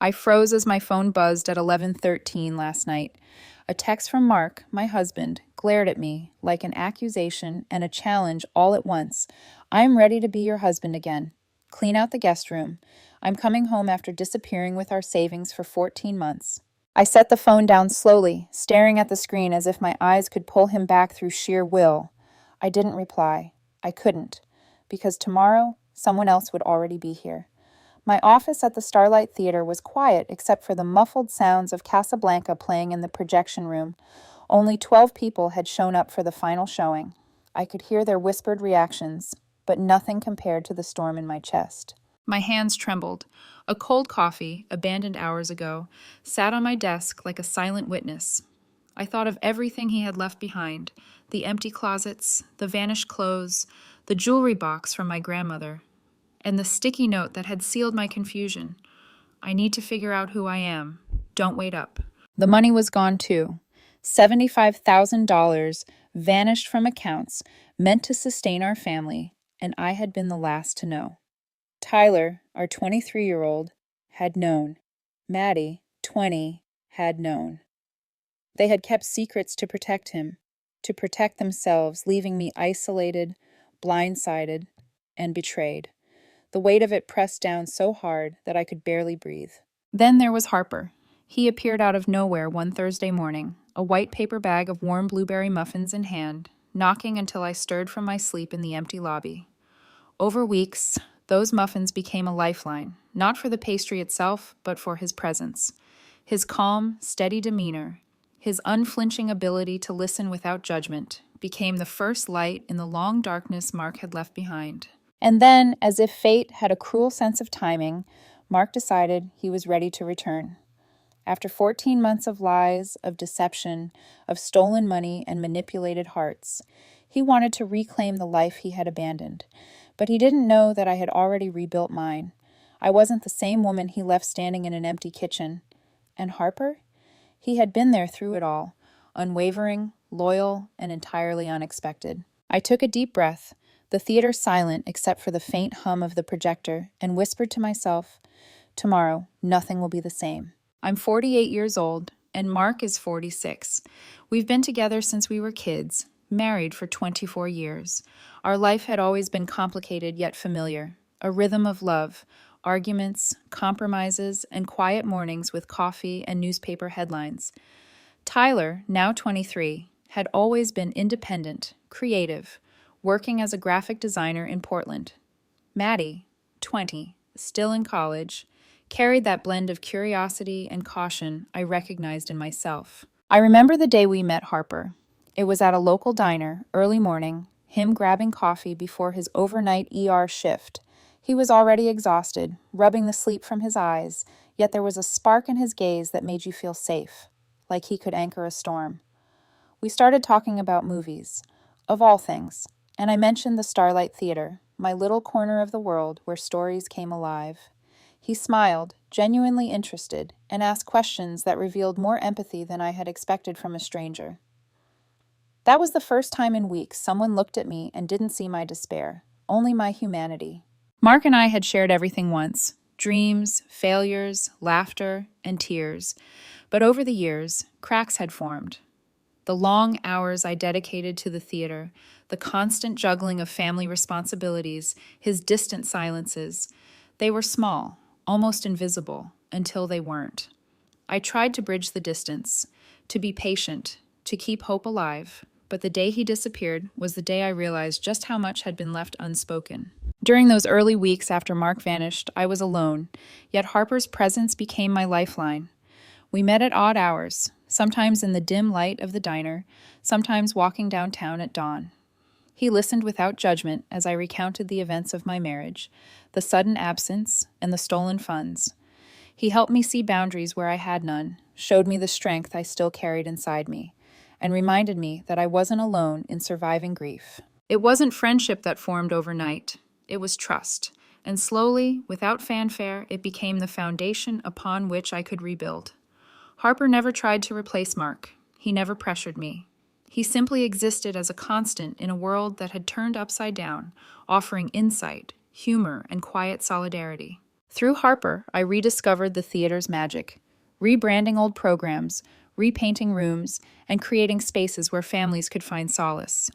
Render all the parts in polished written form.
I froze as my phone buzzed at 11:13 last night. A text from Mark, my husband, glared at me like an accusation and a challenge all at once. I'm ready to be your husband again. Clean out the guest room. I'm coming home after disappearing with our savings for 14 months. I set the phone down slowly, staring at the screen as if my eyes could pull him back through sheer will. I didn't reply. I couldn't, because tomorrow someone else would already be here. My office at the Starlight Theater was quiet except for the muffled sounds of Casablanca playing in the projection room. Only 12 people had shown up for the final showing. I could hear their whispered reactions, but nothing compared to the storm in my chest. My hands trembled. A cold coffee, abandoned hours ago, sat on my desk like a silent witness. I thought of everything he had left behind: the empty closets, the vanished clothes, the jewelry box from my grandmother, and the sticky note that had sealed my confusion. I need to figure out who I am. Don't wait up. The money was gone too. $75,000 vanished from accounts meant to sustain our family, and I had been the last to know. Tyler, our 23-year-old, had known. Maddie, 20, had known. They had kept secrets to protect him, to protect themselves, leaving me isolated, blindsided, and betrayed. The weight of it pressed down so hard that I could barely breathe. Then there was Harper. He appeared out of nowhere one Thursday morning, a white paper bag of warm blueberry muffins in hand, knocking until I stirred from my sleep in the empty lobby. Over weeks, those muffins became a lifeline, not for the pastry itself, but for his presence. His calm, steady demeanor, his unflinching ability to listen without judgment, became the first light in the long darkness Mark had left behind. And then, as if fate had a cruel sense of timing, Mark decided he was ready to return. After 14 months of lies, of deception, of stolen money and manipulated hearts, he wanted to reclaim the life he had abandoned. But he didn't know that I had already rebuilt mine. I wasn't the same woman he left standing in an empty kitchen. And Harper? He had been there through it all, unwavering, loyal, and entirely unexpected. I took a deep breath, the theater silent except for the faint hum of the projector, and whispered to myself, tomorrow, nothing will be the same. I'm 48 years old, and Mark is 46. We've been together since we were kids, married for 24 years. Our life had always been complicated yet familiar, a rhythm of love, arguments, compromises, and quiet mornings with coffee and newspaper headlines. Tyler, now 23, had always been independent, creative, working as a graphic designer in Portland. Maddie, 20, still in college, carried that blend of curiosity and caution I recognized in myself. I remember the day we met Harper. It was at a local diner, early morning, him grabbing coffee before his overnight ER shift. He was already exhausted, rubbing the sleep from his eyes, yet there was a spark in his gaze that made you feel safe, like he could anchor a storm. We started talking about movies, of all things, and I mentioned the Starlight Theater, my little corner of the world where stories came alive. He smiled, genuinely interested, and asked questions that revealed more empathy than I had expected from a stranger. That was the first time in weeks someone looked at me and didn't see my despair, only my humanity. Mark and I had shared everything once: dreams, failures, laughter, and tears. But over the years, cracks had formed. The long hours I dedicated to the theater, the constant juggling of family responsibilities, his distant silences, they were small, almost invisible, until they weren't. I tried to bridge the distance, to be patient, to keep hope alive, but the day he disappeared was the day I realized just how much had been left unspoken. During those early weeks after Mark vanished, I was alone, yet Harper's presence became my lifeline. We met at odd hours, sometimes in the dim light of the diner, sometimes walking downtown at dawn. He listened without judgment as I recounted the events of my marriage, the sudden absence, and the stolen funds. He helped me see boundaries where I had none, showed me the strength I still carried inside me, and reminded me that I wasn't alone in surviving grief. It wasn't friendship that formed overnight. It was trust, and slowly, without fanfare, it became the foundation upon which I could rebuild. Harper never tried to replace Mark. He never pressured me. He simply existed as a constant in a world that had turned upside down, offering insight, humor, and quiet solidarity. Through Harper, I rediscovered the theater's magic, rebranding old programs, repainting rooms, and creating spaces where families could find solace.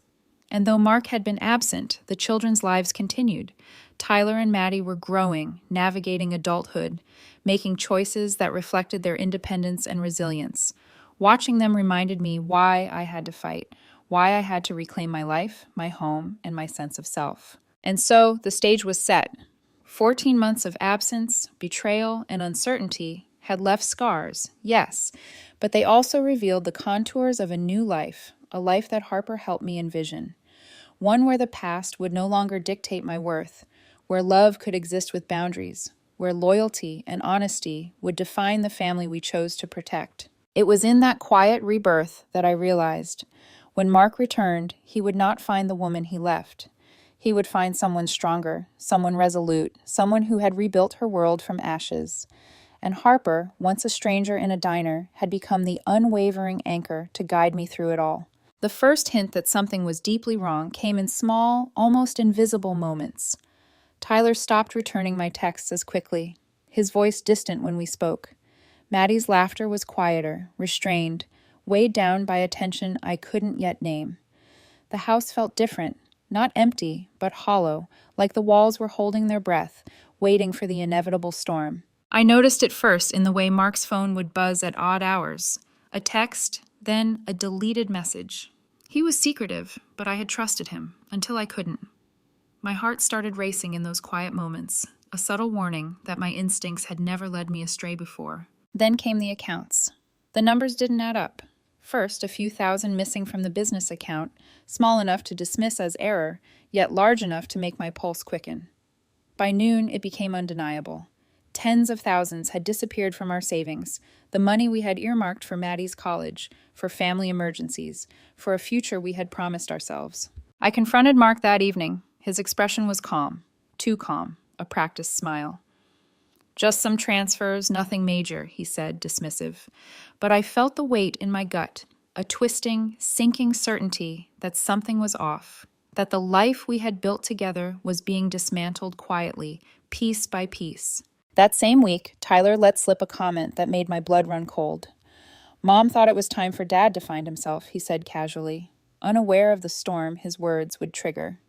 And though Mark had been absent, the children's lives continued. Tyler and Maddie were growing, navigating adulthood, making choices that reflected their independence and resilience. Watching them reminded me why I had to fight, why I had to reclaim my life, my home, and my sense of self. And so the stage was set. 14 months of absence, betrayal, and uncertainty had left scars, yes, but they also revealed the contours of a new life, a life that Harper helped me envision. One where the past would no longer dictate my worth, where love could exist with boundaries, where loyalty and honesty would define the family we chose to protect. It was in that quiet rebirth that I realized, when Mark returned, he would not find the woman he left. He would find someone stronger, someone resolute, someone who had rebuilt her world from ashes. And Harper, once a stranger in a diner, had become the unwavering anchor to guide me through it all. The first hint that something was deeply wrong came in small, almost invisible moments. Tyler stopped returning my texts as quickly, his voice distant when we spoke. Maddie's laughter was quieter, restrained, weighed down by a tension I couldn't yet name. The house felt different, not empty, but hollow, like the walls were holding their breath, waiting for the inevitable storm. I noticed it first in the way Mark's phone would buzz at odd hours. A text, then a deleted message. He was secretive, but I had trusted him, until I couldn't. My heart started racing in those quiet moments, a subtle warning that my instincts had never led me astray before. Then came the accounts. The numbers didn't add up. First, a few thousand missing from the business account, small enough to dismiss as error, yet large enough to make my pulse quicken. By noon, it became undeniable. Tens of thousands had disappeared from our savings, the money we had earmarked for Maddie's college, for family emergencies, for a future we had promised ourselves. I confronted Mark that evening. His expression was calm, too calm, a practiced smile. "Just some transfers, nothing major," he said, dismissive. But I felt the weight in my gut, a twisting, sinking certainty that something was off, that the life we had built together was being dismantled quietly, piece by piece. That same week, Tyler let slip a comment that made my blood run cold. "Mom thought it was time for Dad to find himself," he said casually, unaware of the storm his words would trigger.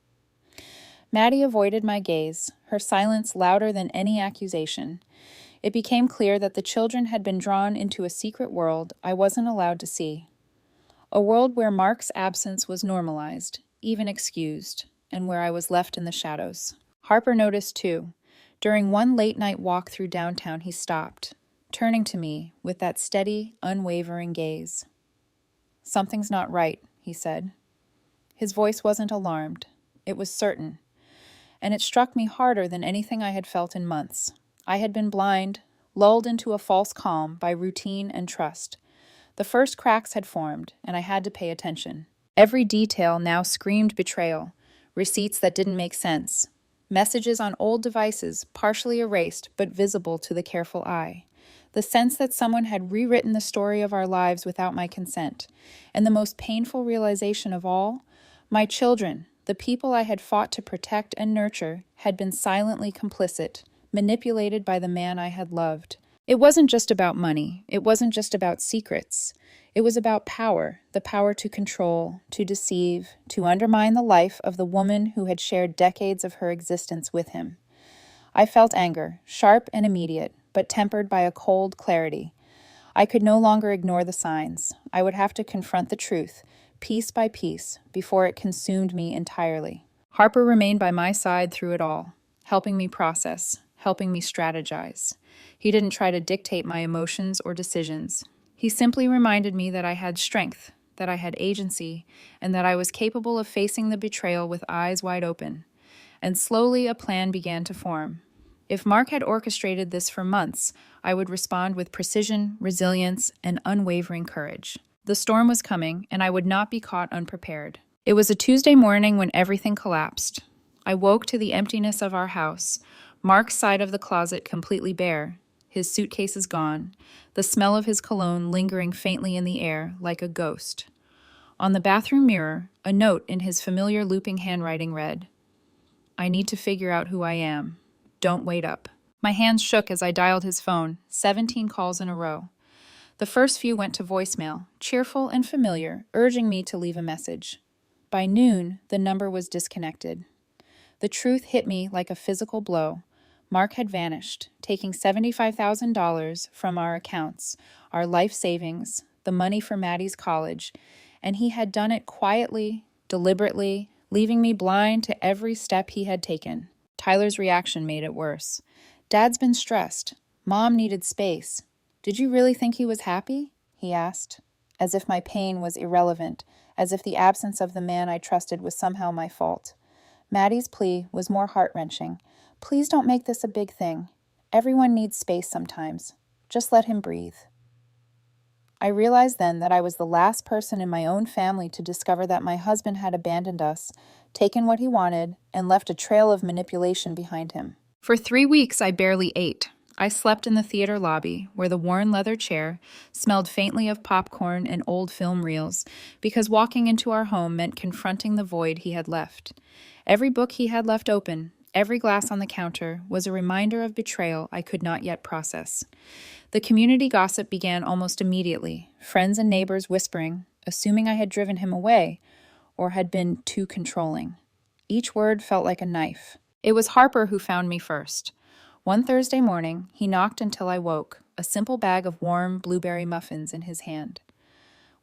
Maddie avoided my gaze, her silence louder than any accusation. It became clear that the children had been drawn into a secret world I wasn't allowed to see. A world where Mark's absence was normalized, even excused, and where I was left in the shadows. Harper noticed too. During one late-night walk through downtown, he stopped, turning to me with that steady, unwavering gaze. "Something's not right," he said. His voice wasn't alarmed. It was certain. And it struck me harder than anything I had felt in months. I had been blind, lulled into a false calm by routine and trust. The first cracks had formed, and I had to pay attention. Every detail now screamed betrayal, receipts that didn't make sense, messages on old devices, partially erased but visible to the careful eye. The sense that someone had rewritten the story of our lives without my consent. And the most painful realization of all, my children, the people I had fought to protect and nurture, had been silently complicit, manipulated by the man I had loved. It wasn't just about money. It wasn't just about secrets. It was about power, the power to control, to deceive, to undermine the life of the woman who had shared decades of her existence with him. I felt anger, sharp and immediate, but tempered by a cold clarity. I could no longer ignore the signs. I would have to confront the truth, piece by piece, before it consumed me entirely. Harper remained by my side through it all, helping me process, helping me strategize. He didn't try to dictate my emotions or decisions. He simply reminded me that I had strength, that I had agency, and that I was capable of facing the betrayal with eyes wide open. And slowly a plan began to form. If Mark had orchestrated this for months, I would respond with precision, resilience, and unwavering courage. The storm was coming, and I would not be caught unprepared. It was a Tuesday morning when everything collapsed. I woke to the emptiness of our house, Mark's side of the closet completely bare, his suitcases gone, the smell of his cologne lingering faintly in the air like a ghost. On the bathroom mirror, a note in his familiar looping handwriting read, "I need to figure out who I am. Don't wait up." My hands shook as I dialed his phone, 17 calls in a row. The first few went to voicemail, cheerful and familiar, urging me to leave a message. By noon, the number was disconnected. The truth hit me like a physical blow. Mark had vanished, taking $75,000 from our accounts, our life savings, the money for Maddie's college, and he had done it quietly, deliberately, leaving me blind to every step he had taken. Tyler's reaction made it worse. Dad's been stressed. Mom needed space. Did you really think he was happy? He asked, as if my pain was irrelevant, as if the absence of the man I trusted was somehow my fault. Maddie's plea was more heart-wrenching. Please don't make this a big thing. Everyone needs space sometimes. Just let him breathe. I realized then that I was the last person in my own family to discover that my husband had abandoned us, taken what he wanted, and left a trail of manipulation behind him. For 3 weeks, I barely ate. I slept in the theater lobby, where the worn leather chair smelled faintly of popcorn and old film reels, because walking into our home meant confronting the void he had left. Every book he had left open, every glass on the counter, was a reminder of betrayal I could not yet process. The community gossip began almost immediately, friends and neighbors whispering, assuming I had driven him away or had been too controlling. Each word felt like a knife. It was Harper who found me first. One Thursday morning, he knocked until I woke, a simple bag of warm blueberry muffins in his hand.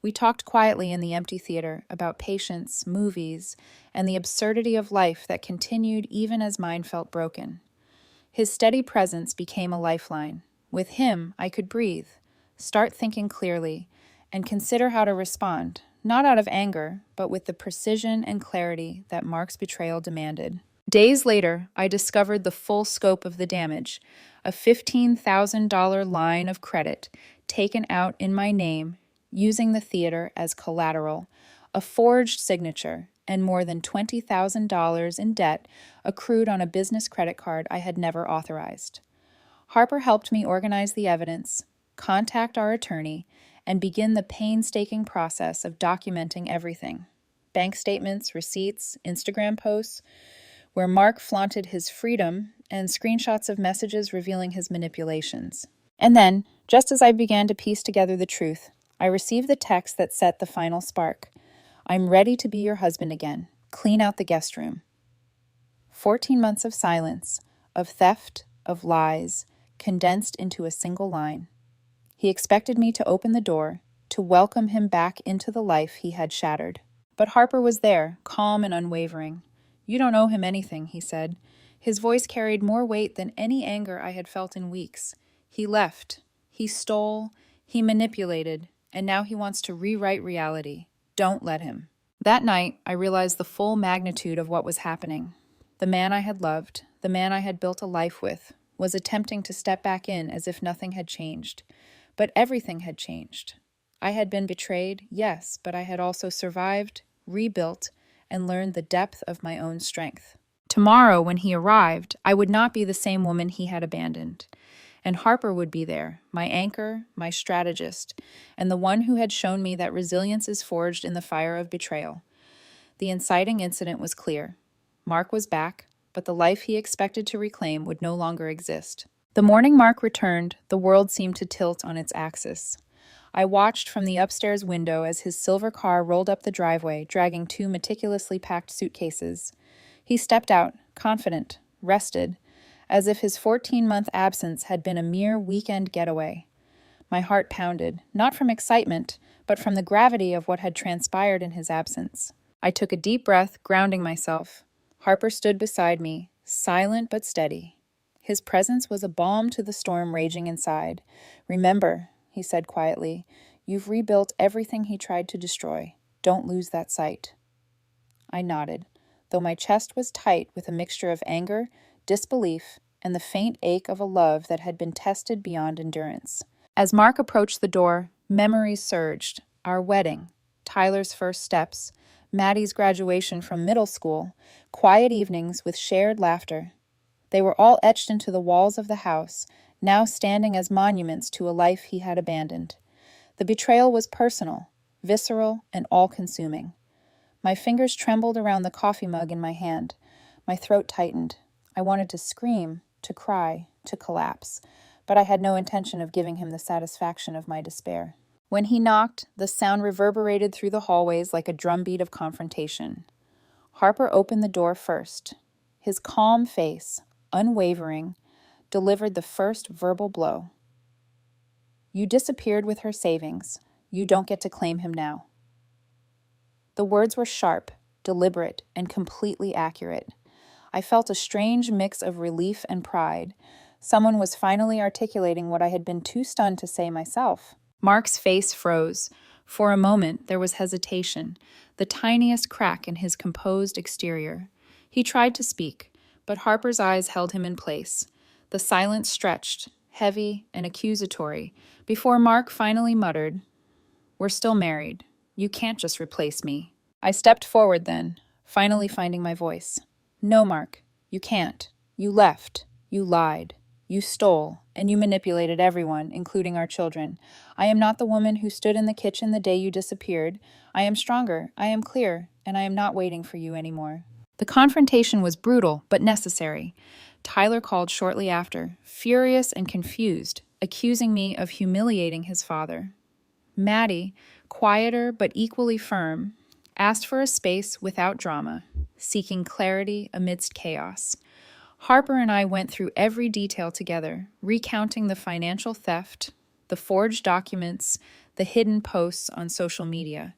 We talked quietly in the empty theater about patience, movies, and the absurdity of life that continued even as mine felt broken. His steady presence became a lifeline. With him, I could breathe, start thinking clearly, and consider how to respond, not out of anger, but with the precision and clarity that Mark's betrayal demanded. Days later, I discovered the full scope of the damage, a $15,000 line of credit taken out in my name, using the theater as collateral, a forged signature, and more than $20,000 in debt accrued on a business credit card I had never authorized. Harper helped me organize the evidence, contact our attorney, and begin the painstaking process of documenting everything. Bank statements, receipts, Instagram posts, where Mark flaunted his freedom, and screenshots of messages revealing his manipulations. And then, just as I began to piece together the truth, I received the text that set the final spark. I'm ready to be your husband again. Clean out the guest room. 14 months of silence, of theft, of lies, condensed into a single line. He expected me to open the door, to welcome him back into the life he had shattered. But Harper was there, calm and unwavering. You don't owe him anything, he said. His voice carried more weight than any anger I had felt in weeks. He left. He stole. He manipulated. And now he wants to rewrite reality. Don't let him. That night, I realized the full magnitude of what was happening. The man I had loved, the man I had built a life with, was attempting to step back in as if nothing had changed. But everything had changed. I had been betrayed, yes, but I had also survived, rebuilt, and learned the depth of my own strength. Tomorrow, when he arrived, I would not be the same woman he had abandoned. And Harper would be there, my anchor, my strategist, and the one who had shown me that resilience is forged in the fire of betrayal. The inciting incident was clear. Mark was back, but the life he expected to reclaim would no longer exist. The morning Mark returned, the world seemed to tilt on its axis. I watched from the upstairs window as his silver car rolled up the driveway, dragging 2 meticulously packed suitcases. He stepped out, confident, rested, as if his 14-month absence had been a mere weekend getaway. My heart pounded, not from excitement, but from the gravity of what had transpired in his absence. I took a deep breath, grounding myself. Harper stood beside me, silent but steady. His presence was a balm to the storm raging inside. Remember, he said quietly, you've rebuilt everything he tried to destroy. Don't lose that sight. I nodded, though my chest was tight with a mixture of anger, disbelief, and the faint ache of a love that had been tested beyond endurance. As Mark approached the door, memories surged. Our wedding, Tyler's first steps, Maddie's graduation from middle school, quiet evenings with shared laughter. They were all etched into the walls of the house, now standing as monuments to a life he had abandoned. The betrayal was personal, visceral, and all-consuming. My fingers trembled around the coffee mug in my hand. My throat tightened. I wanted to scream, to cry, to collapse, but I had no intention of giving him the satisfaction of my despair. When he knocked, the sound reverberated through the hallways like a drumbeat of confrontation. Harper opened the door first. His calm face, unwavering, delivered the first verbal blow. "You disappeared with her savings. You don't get to claim him now." The words were sharp, deliberate, and completely accurate. I felt a strange mix of relief and pride. Someone was finally articulating what I had been too stunned to say myself. Mark's face froze. For a moment, there was hesitation, the tiniest crack in his composed exterior. He tried to speak, but Harper's eyes held him in place. The silence stretched, heavy and accusatory, before Mark finally muttered, "We're still married. You can't just replace me." I stepped forward then, finally finding my voice. "No, Mark, you can't. You left. You lied. You stole, and you manipulated everyone, including our children. I am not the woman who stood in the kitchen the day you disappeared. I am stronger, I am clear, and I am not waiting for you anymore." The confrontation was brutal, but necessary. Tyler called shortly after, furious and confused, accusing me of humiliating his father. Maddie, quieter but equally firm, asked for a space without drama, seeking clarity amidst chaos. Harper and I went through every detail together, recounting the financial theft, the forged documents, the hidden posts on social media.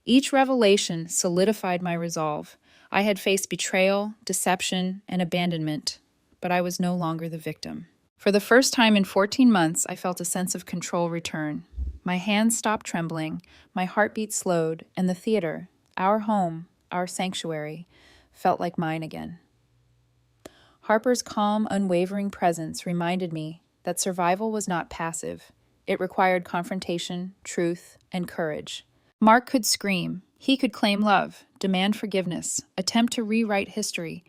Each revelation solidified my resolve. I had faced betrayal, deception, and abandonment, but I was no longer the victim. For the first time in 14 months, I felt a sense of control return. My hands stopped trembling, my heartbeat slowed, and the theater, our home, our sanctuary, felt like mine again. Harper's calm, unwavering presence reminded me that survival was not passive. It required confrontation, truth, and courage. Mark could scream. He could claim love, demand forgiveness, attempt to rewrite history.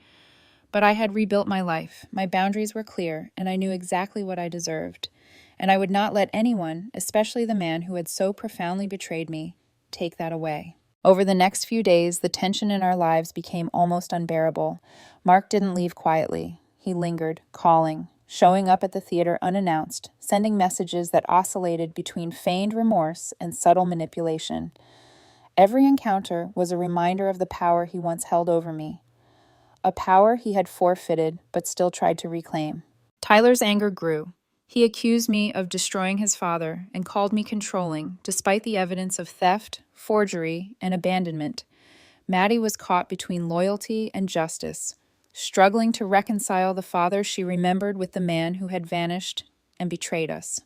But I had rebuilt my life. My boundaries were clear, and I knew exactly what I deserved. And I would not let anyone, especially the man who had so profoundly betrayed me, take that away. Over the next few days, the tension in our lives became almost unbearable. Mark didn't leave quietly. He lingered, calling, showing up at the theater unannounced, sending messages that oscillated between feigned remorse and subtle manipulation. Every encounter was a reminder of the power he once held over me, a power he had forfeited but still tried to reclaim. Tyler's anger grew. He accused me of destroying his father and called me controlling, despite the evidence of theft, forgery, and abandonment. Maddie was caught between loyalty and justice, struggling to reconcile the father she remembered with the man who had vanished and betrayed us.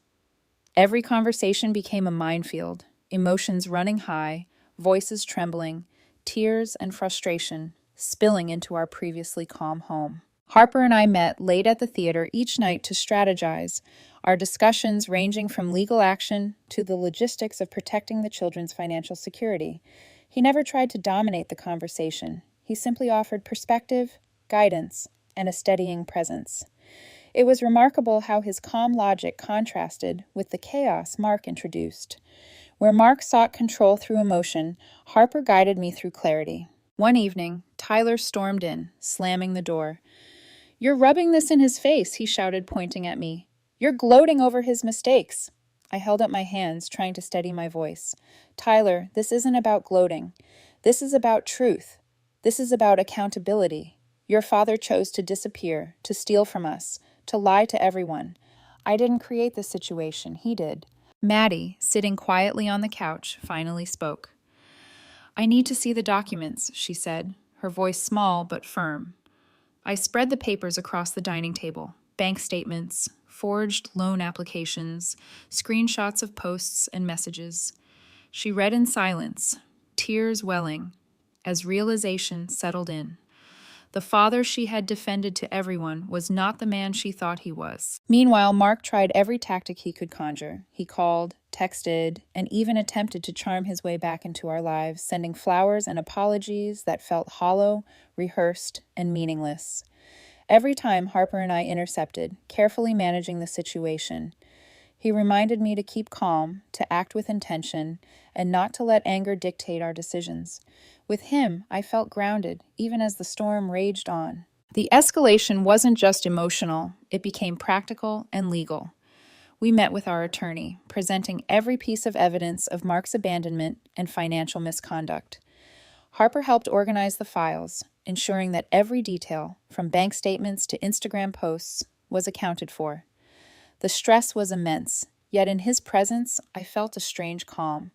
Every conversation became a minefield, emotions running high, voices trembling, tears and frustration spilling into our previously calm home. Harper and I met late at the theater each night to strategize, our discussions ranging from legal action to the logistics of protecting the children's financial security. He never tried to dominate the conversation. He simply offered perspective, guidance, and a steadying presence. It was remarkable how his calm logic contrasted with the chaos Mark introduced. Where Mark sought control through emotion, Harper guided me through clarity. One evening, Tyler stormed in, slamming the door. "You're rubbing this in his face," he shouted, pointing at me. "You're gloating over his mistakes." I held up my hands, trying to steady my voice. "Tyler, this isn't about gloating. This is about truth. This is about accountability. Your father chose to disappear, to steal from us, to lie to everyone. I didn't create this situation, he did." Maddie, sitting quietly on the couch, finally spoke. "I need to see the documents," she said, her voice small but firm. I spread the papers across the dining table, bank statements, forged loan applications, screenshots of posts and messages. She read in silence, tears welling, as realization settled in. The father she had defended to everyone was not the man she thought he was. Meanwhile, Mark tried every tactic he could conjure. He called, texted, and even attempted to charm his way back into our lives, sending flowers and apologies that felt hollow, rehearsed, and meaningless. Every time Harper and I intercepted, carefully managing the situation. He reminded me to keep calm, to act with intention, and not to let anger dictate our decisions. With him, I felt grounded, even as the storm raged on. The escalation wasn't just emotional, it became practical and legal. We met with our attorney, presenting every piece of evidence of Mark's abandonment and financial misconduct. Harper helped organize the files, ensuring that every detail, from bank statements to Instagram posts, was accounted for. The stress was immense, yet in his presence, I felt a strange calm.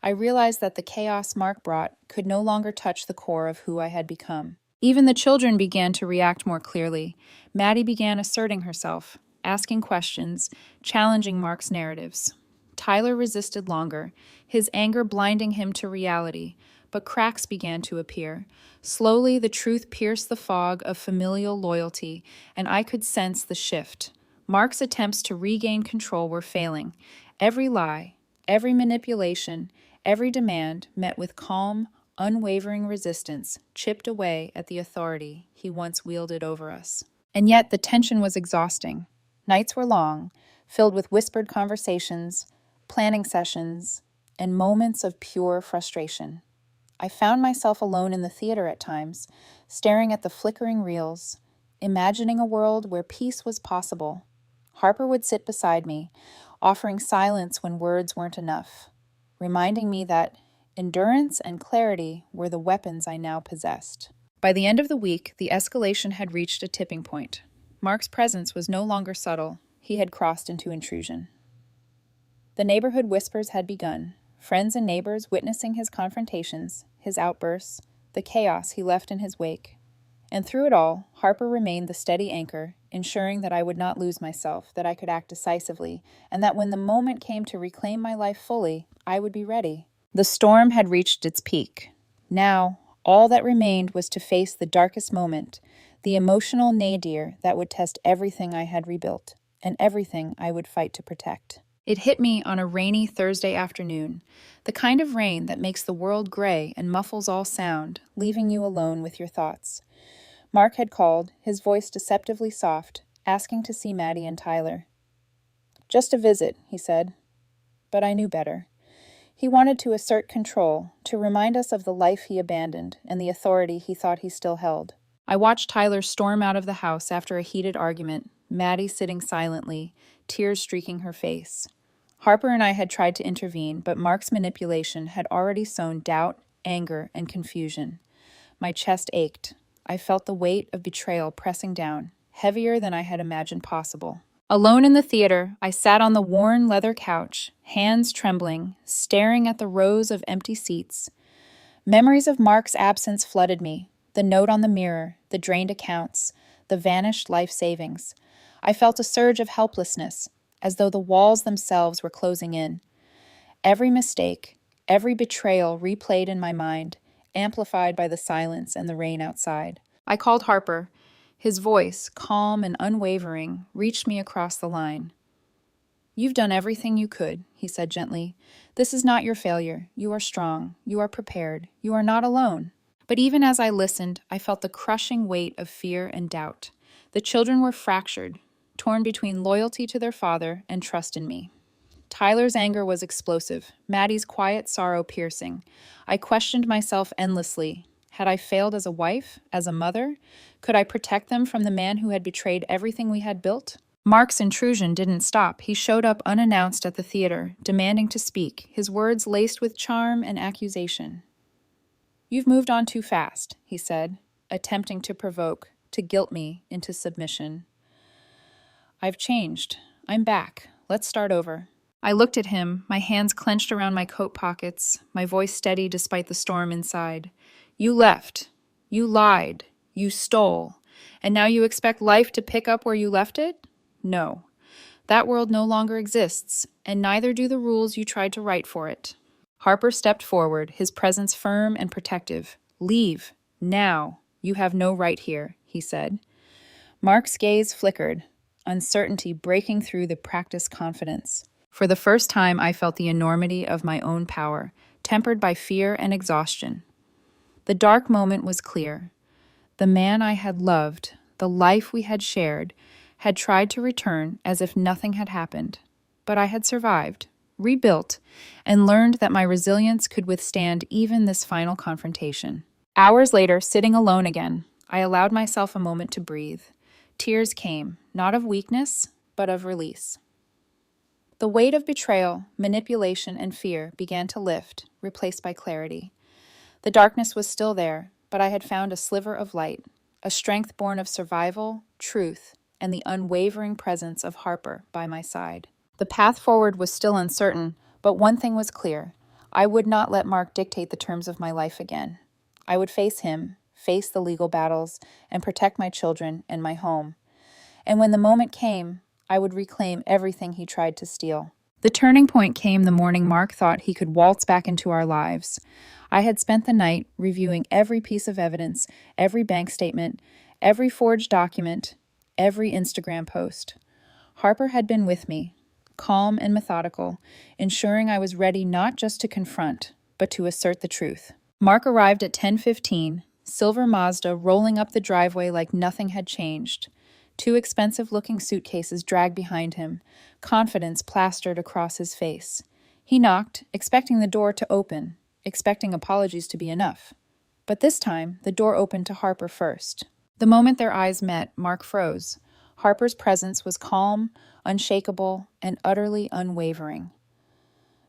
I realized that the chaos Mark brought could no longer touch the core of who I had become. Even the children began to react more clearly. Maddie began asserting herself, asking questions, challenging Mark's narratives. Tyler resisted longer, his anger blinding him to reality, but cracks began to appear. Slowly, the truth pierced the fog of familial loyalty, and I could sense the shift. Mark's attempts to regain control were failing. Every lie, every manipulation, every demand met with calm, unwavering resistance chipped away at the authority he once wielded over us. And yet the tension was exhausting. Nights were long, filled with whispered conversations, planning sessions, and moments of pure frustration. I found myself alone in the theater at times, staring at the flickering reels, imagining a world where peace was possible. Harper would sit beside me, offering silence when words weren't enough, reminding me that endurance and clarity were the weapons I now possessed. By the end of the week, the escalation had reached a tipping point. Mark's presence was no longer subtle. He had crossed into intrusion. The neighborhood whispers had begun, friends and neighbors witnessing his confrontations, his outbursts, the chaos he left in his wake. And through it all, Harper remained the steady anchor, ensuring that I would not lose myself, that I could act decisively, and that when the moment came to reclaim my life fully, I would be ready. The storm had reached its peak. Now, all that remained was to face the darkest moment, the emotional nadir that would test everything I had rebuilt, and everything I would fight to protect. It hit me on a rainy Thursday afternoon, the kind of rain that makes the world gray and muffles all sound, leaving you alone with your thoughts. Mark had called, his voice deceptively soft, asking to see Maddie and Tyler. "Just a visit," he said. But I knew better. He wanted to assert control, to remind us of the life he abandoned and the authority he thought he still held. I watched Tyler storm out of the house after a heated argument, Maddie sitting silently, tears streaking her face. Harper and I had tried to intervene, but Mark's manipulation had already sown doubt, anger, and confusion. My chest ached. I felt the weight of betrayal pressing down, heavier than I had imagined possible. Alone in the theater, I sat on the worn leather couch, hands trembling, staring at the rows of empty seats. Memories of Mark's absence flooded me, the note on the mirror, the drained accounts, the vanished life savings. I felt a surge of helplessness, as though the walls themselves were closing in. Every mistake, every betrayal replayed in my mind, amplified by the silence and the rain outside. I called Harper. His voice, calm and unwavering, reached me across the line. "You've done everything you could," he said gently. "This is not your failure. You are strong. You are prepared. You are not alone." But even as I listened, I felt the crushing weight of fear and doubt. The children were fractured, torn between loyalty to their father and trust in me. Tyler's anger was explosive, Maddie's quiet sorrow piercing. I questioned myself endlessly. Had I failed as a wife, as a mother? Could I protect them from the man who had betrayed everything we had built? Mark's intrusion didn't stop. He showed up unannounced at the theater, demanding to speak, his words laced with charm and accusation. "You've moved on too fast," he said, attempting to provoke, to guilt me into submission. "I've changed. I'm back. Let's start over." I looked at him, my hands clenched around my coat pockets, my voice steady despite the storm inside. "You left. You lied. You stole. And now you expect life to pick up where you left it? No. That world no longer exists, and neither do the rules you tried to write for it." Harper stepped forward, his presence firm and protective. "Leave. Now. You have no right here," he said. Mark's gaze flickered, uncertainty breaking through the practiced confidence. For the first time, I felt the enormity of my own power, tempered by fear and exhaustion. The dark moment was clear. The man I had loved, the life we had shared, had tried to return as if nothing had happened. But I had survived, rebuilt, and learned that my resilience could withstand even this final confrontation. Hours later, sitting alone again, I allowed myself a moment to breathe. Tears came, not of weakness, but of release. The weight of betrayal, manipulation, and fear began to lift, replaced by clarity. The darkness was still there, but I had found a sliver of light, a strength born of survival, truth, and the unwavering presence of Harper by my side. The path forward was still uncertain, but one thing was clear. I would not let Mark dictate the terms of my life again. I would face him, face the legal battles, and protect my children and my home. And when the moment came, I would reclaim everything he tried to steal. The turning point came the morning Mark thought he could waltz back into our lives. I had spent the night reviewing every piece of evidence, every bank statement, every forged document, every Instagram post. Harper had been with me, calm and methodical, ensuring I was ready not just to confront, but to assert the truth. Mark arrived at 10:15, silver Mazda rolling up the driveway like nothing had changed. 2 expensive-looking suitcases dragged behind him, confidence plastered across his face. He knocked, expecting the door to open, expecting apologies to be enough. But this time, the door opened to Harper first. The moment their eyes met, Mark froze. Harper's presence was calm, unshakable, and utterly unwavering.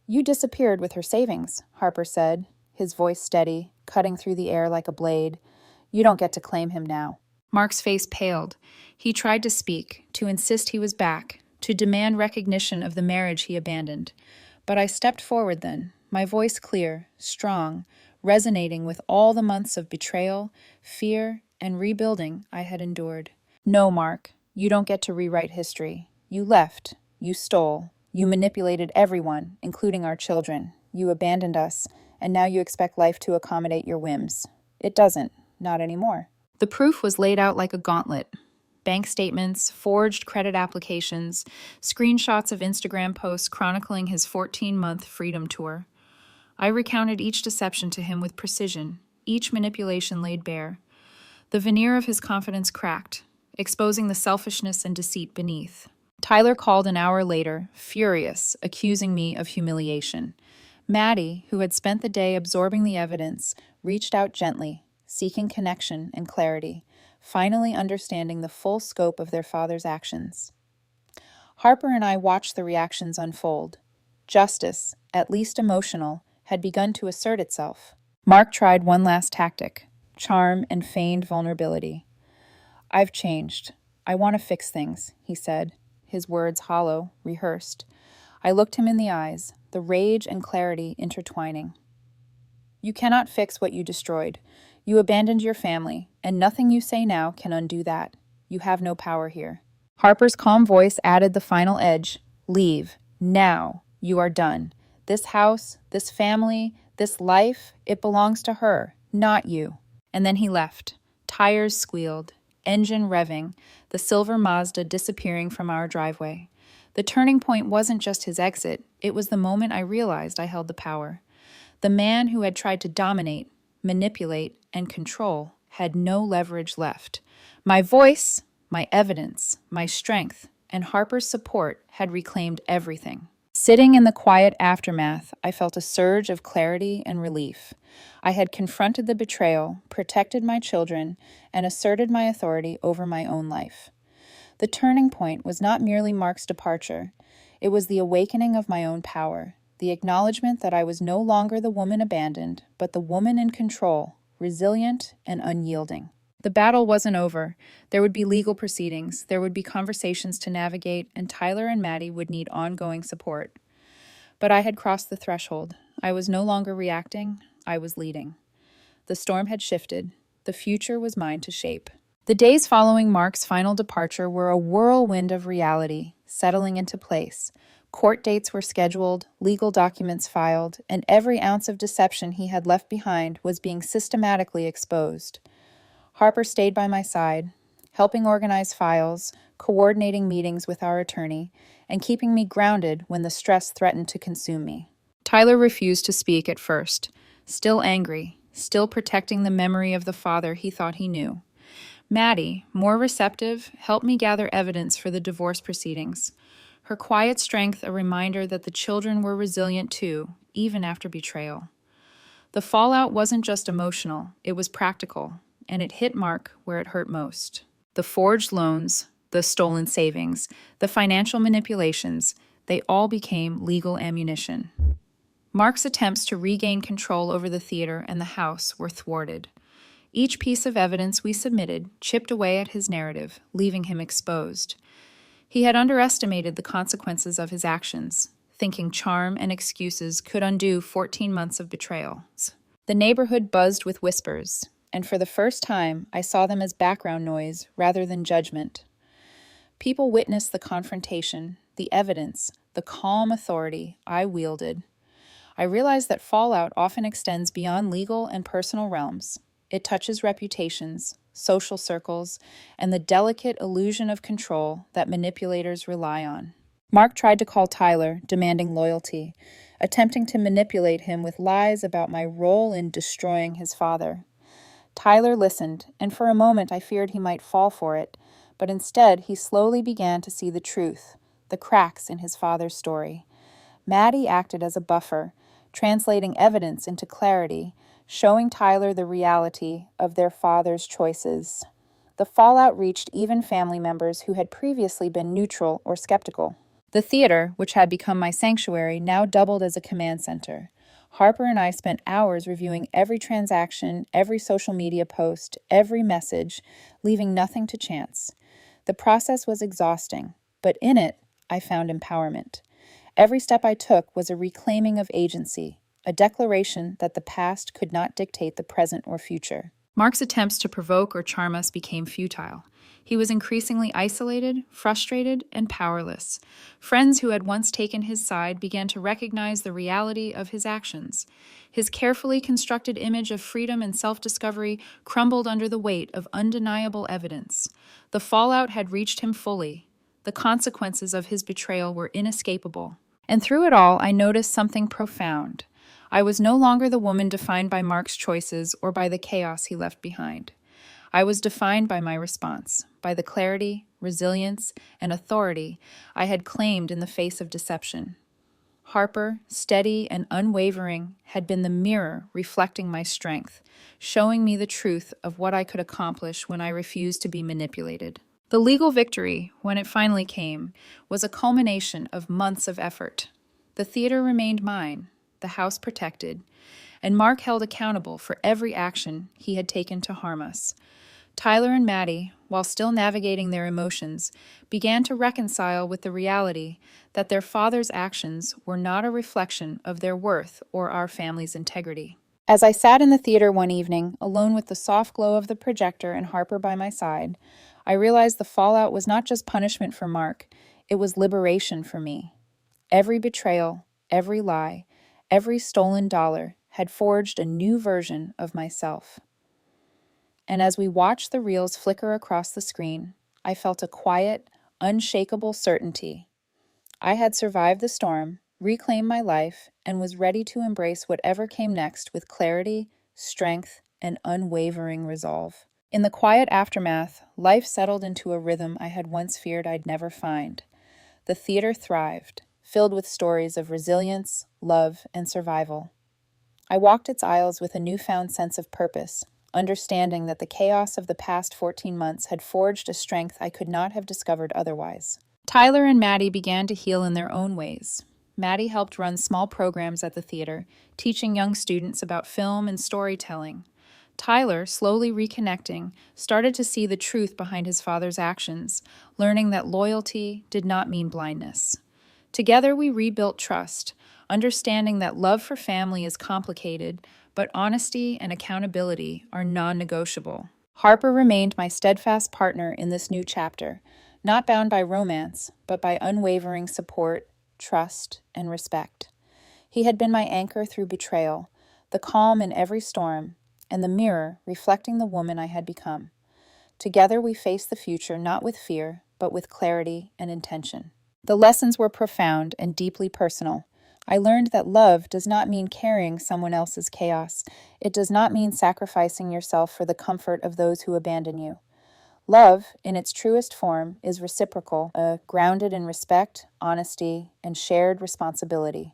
"You disappeared with her savings," Harper said, his voice steady, cutting through the air like a blade. "You don't get to claim him now." Mark's face paled. He tried to speak, to insist he was back, to demand recognition of the marriage he abandoned. But I stepped forward then, my voice clear, strong, resonating with all the months of betrayal, fear, and rebuilding I had endured. "No, Mark, you don't get to rewrite history. You left, you stole, you manipulated everyone, including our children. You abandoned us, and now you expect life to accommodate your whims. It doesn't, not anymore." The proof was laid out like a gauntlet. Bank statements, forged credit applications, screenshots of Instagram posts chronicling his 14-month freedom tour. I recounted each deception to him with precision, each manipulation laid bare. The veneer of his confidence cracked, exposing the selfishness and deceit beneath. Tyler called an hour later, furious, accusing me of humiliation. Maddie, who had spent the day absorbing the evidence, reached out gently, seeking connection and clarity, finally understanding the full scope of their father's actions. Harper and I watched the reactions unfold. Justice, at least emotional, had begun to assert itself. Mark tried one last tactic, charm and feigned vulnerability. "I've changed. I want to fix things," he said, his words hollow, rehearsed. I looked him in the eyes, the rage and clarity intertwining. "You cannot fix what you destroyed. You abandoned your family, and nothing you say now can undo that. You have no power here." Harper's calm voice added the final edge. "Leave. Now. You are done. This house, this family, this life, it belongs to her, not you." And then he left. Tires squealed, engine revving, the silver Mazda disappearing from our driveway. The turning point wasn't just his exit, it was the moment I realized I held the power. The man who had tried to dominate, manipulate, and control had no leverage left. My voice, my evidence, my strength, and Harper's support had reclaimed everything. Sitting in the quiet aftermath, I felt a surge of clarity and relief. I had confronted the betrayal, protected my children, and asserted my authority over my own life. The turning point was not merely Mark's departure. It was the awakening of my own power, the acknowledgement that I was no longer the woman abandoned, but the woman in control, resilient and unyielding. The battle wasn't over. There would be legal proceedings, there would be conversations to navigate, and Tyler and Maddie would need ongoing support. But I had crossed the threshold. I was no longer reacting, I was leading. The storm had shifted. The future was mine to shape. The days following Mark's final departure were a whirlwind of reality, settling into place. Court dates were scheduled, legal documents filed, and every ounce of deception he had left behind was being systematically exposed. Harper stayed by my side, helping organize files, coordinating meetings with our attorney, and keeping me grounded when the stress threatened to consume me. Tyler refused to speak at first, still angry, still protecting the memory of the father he thought he knew. Maddie, more receptive, helped me gather evidence for the divorce proceedings. Her quiet strength a reminder that the children were resilient too, even after betrayal. The fallout wasn't just emotional, it was practical. and it hit Mark where it hurt most. The forged loans, the stolen savings, the financial manipulations, they all became legal ammunition. Mark's attempts to regain control over the theater and the house were thwarted. Each piece of evidence we submitted chipped away at his narrative, leaving him exposed. He had underestimated the consequences of his actions, thinking charm and excuses could undo 14 months of betrayals. The neighborhood buzzed with whispers, and for the first time, I saw them as background noise rather than judgment. People witnessed the confrontation, the evidence, the calm authority I wielded. I realized that fallout often extends beyond legal and personal realms. It touches reputations, social circles, and the delicate illusion of control that manipulators rely on. Mark tried to call Tyler, demanding loyalty, attempting to manipulate him with lies about my role in destroying his father. Tyler listened, and for a moment I feared he might fall for it, but instead he slowly began to see the truth, the cracks in his father's story. Maddie acted as a buffer, translating evidence into clarity, showing Tyler the reality of their father's choices. The fallout reached even family members who had previously been neutral or skeptical. The theater, which had become my sanctuary, now doubled as a command center. Harper and I spent hours reviewing every transaction, every social media post, every message, leaving nothing to chance. The process was exhausting, but in it, I found empowerment. Every step I took was a reclaiming of agency, a declaration that the past could not dictate the present or future. Mark's attempts to provoke or charm us became futile. He was increasingly isolated, frustrated, and powerless. Friends who had once taken his side began to recognize the reality of his actions. His carefully constructed image of freedom and self-discovery crumbled under the weight of undeniable evidence. The fallout had reached him fully. The consequences of his betrayal were inescapable. And through it all, I noticed something profound. I was no longer the woman defined by Mark's choices or by the chaos he left behind. I was defined by my response, by the clarity, resilience, and authority I had claimed in the face of deception. Harper, steady and unwavering, had been the mirror reflecting my strength, showing me the truth of what I could accomplish when I refused to be manipulated. The legal victory, when it finally came, was a culmination of months of effort. The theater remained mine, the house protected, and Mark held accountable for every action he had taken to harm us. Tyler and Maddie, while still navigating their emotions, began to reconcile with the reality that their father's actions were not a reflection of their worth or our family's integrity. As I sat in the theater one evening, alone with the soft glow of the projector and Harper by my side, I realized the fallout was not just punishment for Mark, it was liberation for me. Every betrayal, every lie, every stolen dollar had forged a new version of myself. And as we watched the reels flicker across the screen, I felt a quiet, unshakable certainty. I had survived the storm, reclaimed my life, and was ready to embrace whatever came next with clarity, strength, and unwavering resolve. In the quiet aftermath, life settled into a rhythm I had once feared I'd never find. The theater thrived, filled with stories of resilience, love, and survival. I walked its aisles with a newfound sense of purpose, understanding that the chaos of the past 14 months had forged a strength I could not have discovered otherwise. Tyler and Maddie began to heal in their own ways. Maddie helped run small programs at the theater, teaching young students about film and storytelling. Tyler, slowly reconnecting, started to see the truth behind his father's actions, learning that loyalty did not mean blindness. Together we rebuilt trust, understanding that love for family is complicated, but honesty and accountability are non-negotiable. Harper remained my steadfast partner in this new chapter, not bound by romance, but by unwavering support, trust, and respect. He had been my anchor through betrayal, the calm in every storm, and the mirror reflecting the woman I had become. Together we faced the future not with fear, but with clarity and intention. The lessons were profound and deeply personal. I learned that love does not mean carrying someone else's chaos. It does not mean sacrificing yourself for the comfort of those who abandon you. Love, in its truest form, is reciprocal, grounded in respect, honesty, and shared responsibility.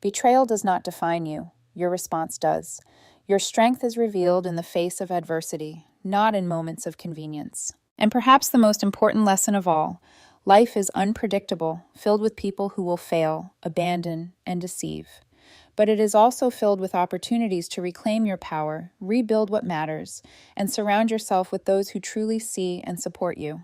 Betrayal does not define you. Your response does. Your strength is revealed in the face of adversity, not in moments of convenience. And perhaps the most important lesson of all, life is unpredictable, filled with people who will fail, abandon, and deceive. But it is also filled with opportunities to reclaim your power, rebuild what matters, and surround yourself with those who truly see and support you.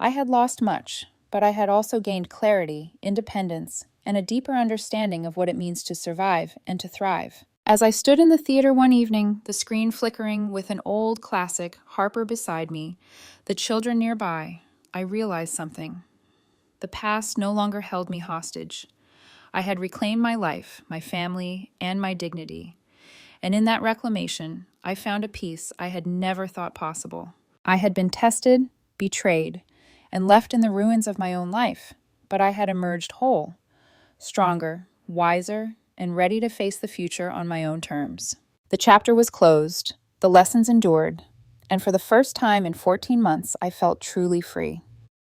I had lost much, but I had also gained clarity, independence, and a deeper understanding of what it means to survive and to thrive. As I stood in the theater one evening, the screen flickering with an old classic, Harper beside me, the children nearby, I realized something. The past no longer held me hostage. I had reclaimed my life, my family, and my dignity. And in that reclamation, I found a peace I had never thought possible. I had been tested, betrayed, and left in the ruins of my own life, but I had emerged whole, stronger, wiser, and ready to face the future on my own terms. The chapter was closed, the lessons endured, and for the first time in 14 months, I felt truly free.